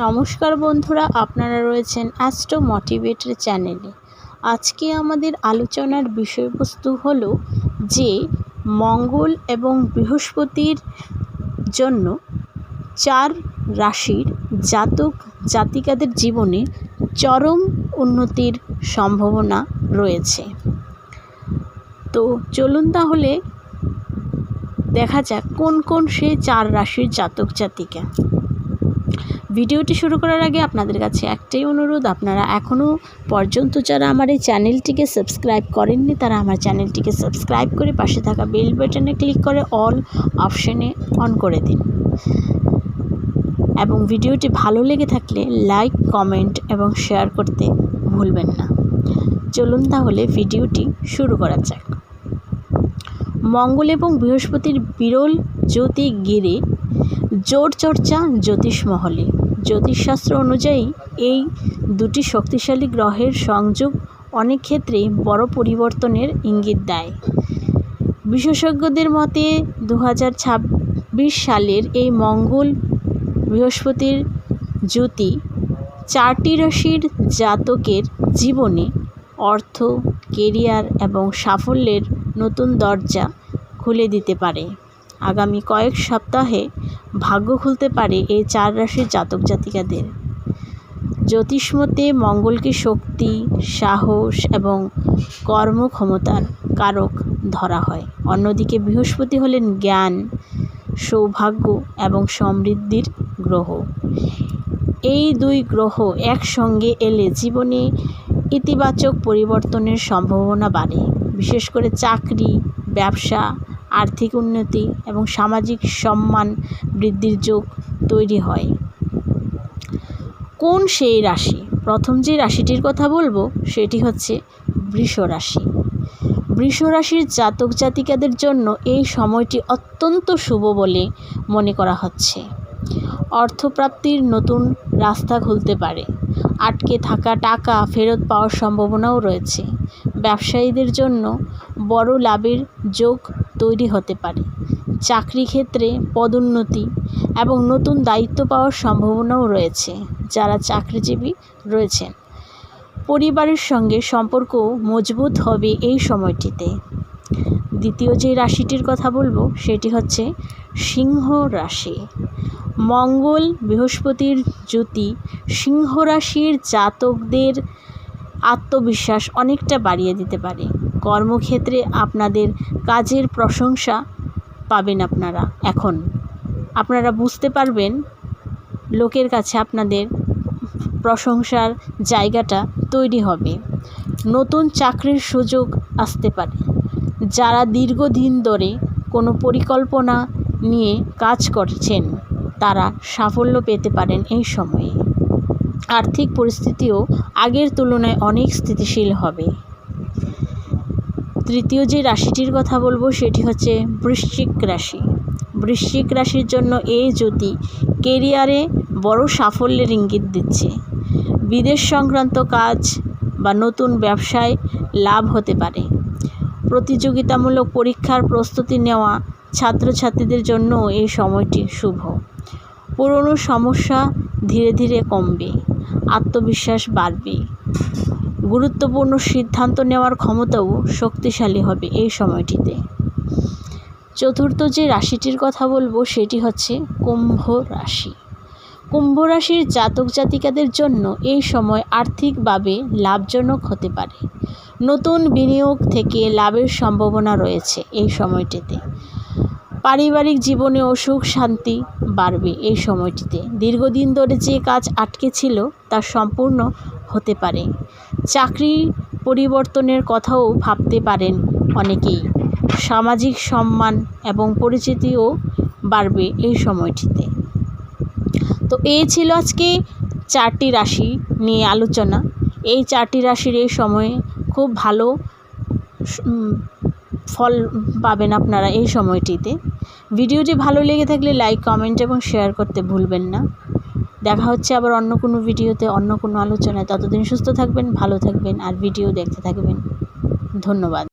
নমস্কার বন্ধুরা, আপনারা রয়েছেন অ্যাস্ট্রো মোটিভেটর চ্যানেলে। আজকে আমাদের আলোচনার বিষয়বস্তু হলো যে মঙ্গল এবং বৃহস্পতির জন্য 4 রাশির জাতক জাতিকাদের জীবনে চরম উন্নতির সম্ভাবনা রয়েছে। তো চলুন তাহলে দেখা যাক কোন কোন সেই 4 রাশির জাতক জাতিকা। ভিডিওটি শুরু করার আগে আপনাদের কাছে একটাই অনুরোধ, আপনারা এখনও পর্যন্ত যারা আমার এই চ্যানেলটিকে সাবস্ক্রাইব করেননি তারা আমার চ্যানেলটিকে সাবস্ক্রাইব করে পাশে থাকা বেল বাটনে ক্লিক করে অল অপশানে অন করে দিন এবং ভিডিওটি ভালো লেগে থাকলে লাইক, কমেন্ট এবং শেয়ার করতে ভুলবেন না। চলুন তাহলে ভিডিওটি শুরু করা যাক। মঙ্গল এবং বৃহস্পতির বিরল জ্যোতি ঘিরে জোর চর্চা জ্যোতিষমহলে। জ্যোতিষশাস্ত্র অনুযায়ী এই দুটি শক্তিশালী গ্রহের সংযোগ অনেক ক্ষেত্রেই বড় পরিবর্তনের ইঙ্গিত দেয়। বিশেষজ্ঞদের মতে 2026 সালের এই মঙ্গল বৃহস্পতির জ্যোতি 4টি রাশির জাতকের জীবনে অর্থ, কেরিয়ার এবং সাফল্যের নতুন দরজা খুলে দিতে পারে। আগামী কয়েক সপ্তাহে ভাগ্য খুলতে পারে এই 4 রাশির জাতক জাতিকাদের। জ্যোতিষমতে মঙ্গলকে শক্তি, সাহস এবং কর্মক্ষমতার কারক ধরা হয়। অন্যদিকে বৃহস্পতি হলেন জ্ঞান, সৌভাগ্য এবং সমৃদ্ধির গ্রহ। এই দুই গ্রহ একসঙ্গে এলে জীবনে ইতিবাচক পরিবর্তনের সম্ভাবনা বাড়ে। বিশেষ করে চাকরি, ব্যবসা, আর্থিক উন্নতি এবং সামাজিক সম্মান বৃদ্ধির যোগ তৈরি হয়। কোন সেই রাশি? প্রথম যে রাশিটির কথা বলবো সেটি হচ্ছে বৃষ রাশি। বৃষ রাশির জাতক জাতিকাদের জন্য এই সময়টি অত্যন্ত শুভ বলে মনে করা হচ্ছে। অর্থপ্রাপ্তির নতুন রাস্তা খুলতে পারে। আটকে থাকা টাকা ফেরত পাওয়ার সম্ভাবনাও রয়েছে। ব্যবসায়ীদের জন্য বড় লাভের যোগ তৈরি হতে পারে। চাকরি ক্ষেত্রে পদোন্নতি এবং নতুন দায়িত্ব পাওয়ার সম্ভাবনাও রয়েছে যারা চাকরিজীবী রয়েছেন। পরিবারের সঙ্গে সম্পর্ক মজবুত হবে এই সময়টিতে। দ্বিতীয় যে রাশিটির কথা বলবো সেটি হচ্ছে সিংহ রাশি। মঙ্গল বৃহস্পতির জ্যোতি সিংহ রাশির জাতকদের আত্মবিশ্বাস অনেকটা বাড়িয়ে দিতে পারে। কর্মক্ষেত্রে আপনাদের কাজের প্রশংসা পাবেন। আপনারা বুঝতে পারবেন লোকের কাছে আপনাদের প্রশংসার জায়গাটা তৈরি হবে। নতুন চাকরির সুযোগ আসতে পারে। যারা দীর্ঘদিন ধরে কোনো পরিকল্পনা নিয়ে কাজ করছেন তারা সাফল্য পেতে পারেন এই সময়ে। আর্থিক পরিস্থিতিও আগের তুলনায় অনেক স্থিতিশীল হবে। তৃতীয় যে রাশিটির কথা বলবো সেটি হচ্ছে বৃশ্চিক রাশি। বৃশ্চিক রাশির জন্য এই জ্যোতি কেরিয়ারে বড় সাফল্যের ইঙ্গিত দিচ্ছে। বিদেশ সংক্রান্ত কাজ বা নতুন ব্যবসায় লাভ হতে পারে। প্রতিযোগিতামূলক পরীক্ষার প্রস্তুতি নেওয়া ছাত্রছাত্রীদের জন্য এই সময়টি শুভ। পুরনো সমস্যা ধীরে ধীরে কমবে। আত্মবিশ্বাস বাড়বে। গুরুত্বপূর্ণ সিদ্ধান্ত নেওয়ার ক্ষমতাও শক্তিশালী হবে এই সময়টিতে। চতুর্থ যে রাশিটির কথা বলবো সেটি হচ্ছে কুম্ভ রাশি। কুম্ভ রাশির জাতক জাতিকাদের জন্য এই সময় আর্থিকভাবে লাভজনক হতে পারে। নতুন বিনিয়োগ থেকে লাভের সম্ভাবনা রয়েছে এই সময়টিতে। পারিবারিক জীবনেও সুখ শান্তি বাড়বে এই সময়টিতে। দীর্ঘদিন ধরে যে কাজ আটকে ছিল তা সম্পূর্ণ হতে পারে। চাকরি পরিবর্তনের কথাও ভাবতে পারেন অনেকেই। সামাজিক সম্মান এবং পরিচিতিও বাড়বে এই সময়টিতে। তো এই ছিল আজকে 4টি রাশি নিয়ে আলোচনা। এই 4টি রাশির এই সময়ে খুব ভালো ফল পাবেন আপনারা এই সময়টিতে। ভিডিওটি ভালো লেগে থাকলে লাইক, কমেন্ট এবং শেয়ার করতে ভুলবেন না। দেখা হচ্ছে আবার অন্য কোনো ভিডিওতে, অন্য কোনো আলোচনায়। ততদিন সুস্থ থাকবেন, ভালো থাকবেন আর ভিডিও দেখতে থাকবেন। ধন্যবাদ।